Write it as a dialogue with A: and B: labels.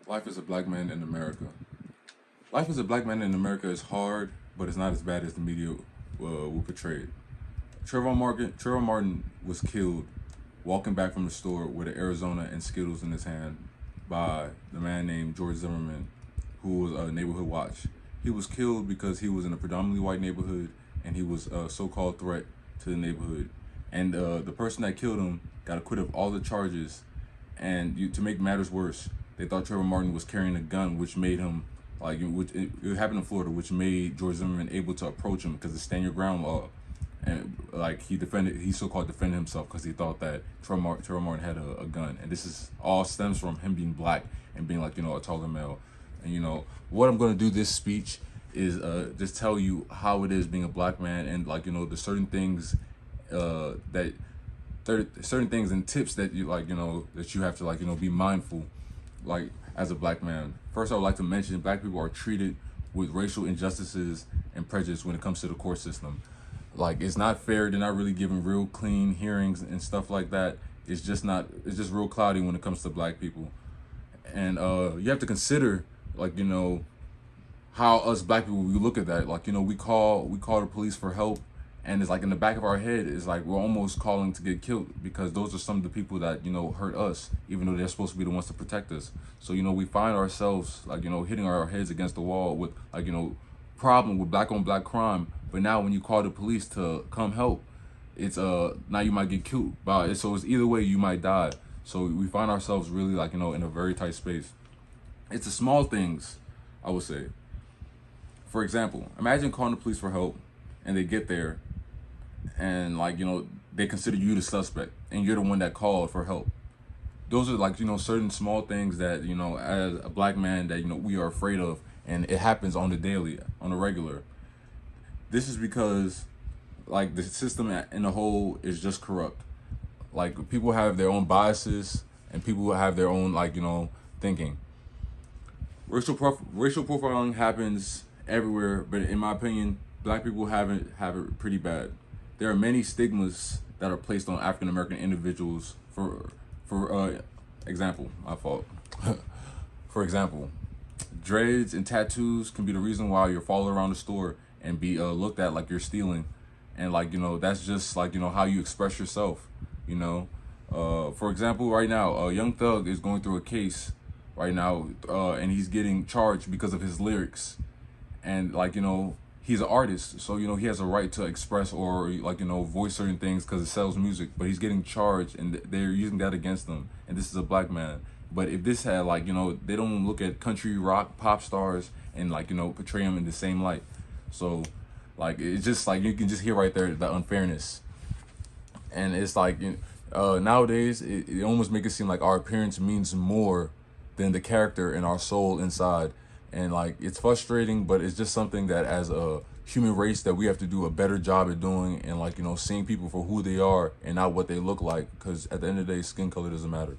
A: Life as a black man in America. Life as a black man in America is hard, but it's not as bad as the media will portray it. Trayvon Martin was killed walking back from the store with an Arizona and Skittles in his hand by the man named George Zimmerman, who was a neighborhood watch. He was killed because he was in a predominantly white neighborhood and he was a so-called threat to the neighborhood. And the person that killed him got acquitted of all the charges. And to make matters worse, they thought Trayvon Martin was carrying a gun, which made him it happened in Florida, which made George Zimmerman able to approach him because the stand your ground law, and he so-called defended himself because he thought that Trayvon Martin had a gun, and this is all stems from him being black and being a taller male. And what I'm gonna do this speech is just tell you how it is being a black man, and the certain things that certain things and tips that that you have to be mindful as a black man. First, I would like to mention black people are treated with racial injustices and prejudice when it comes to the court system. It's not fair. They're not really giving real clean hearings and stuff like that. It's just real cloudy when it comes to black people. And you have to consider how us black people, we look at that. We call the police for help, and it's in the back of our head, it's we're almost calling to get killed because those are some of the people that hurt us, even though they're supposed to be the ones to protect us. So we find ourselves hitting our heads against the wall with problem with black on black crime. But now when you call the police to come help, it's now you might get killed by it. So it's either way, you might die. So we find ourselves really in a very tight space. It's the small things, I would say. For example, imagine calling the police for help and they get there and they consider you the suspect and you're the one that called for help. Those are certain small things that as a black man that we are afraid of, and it happens on the daily, on the regular. This is because the system in a whole is just corrupt. People have their own biases and people have their own thinking. Racial profiling happens everywhere, but in my opinion, black people have it pretty bad. There are many stigmas that are placed on African American individuals. For example, my fault. For example, dreads and tattoos can be the reason why you're followed around the store and be looked at like you're stealing, and that's just how you express yourself. For example, right now, Young Thug is going through a case right now, and he's getting charged because of his lyrics, and he's an artist, so he has a right to express or voice certain things because it sells music. But he's getting charged, and they're using that against him. And this is a black man. But if this had they don't look at country rock pop stars and portray them in the same light. So it's just you can just hear right there the unfairness. And it's nowadays it almost make it seem like our appearance means more than the character and our soul inside. And it's frustrating, but it's just something that as a human race that we have to do a better job at doing, and seeing people for who they are and not what they look like, because at the end of the day, skin color doesn't matter.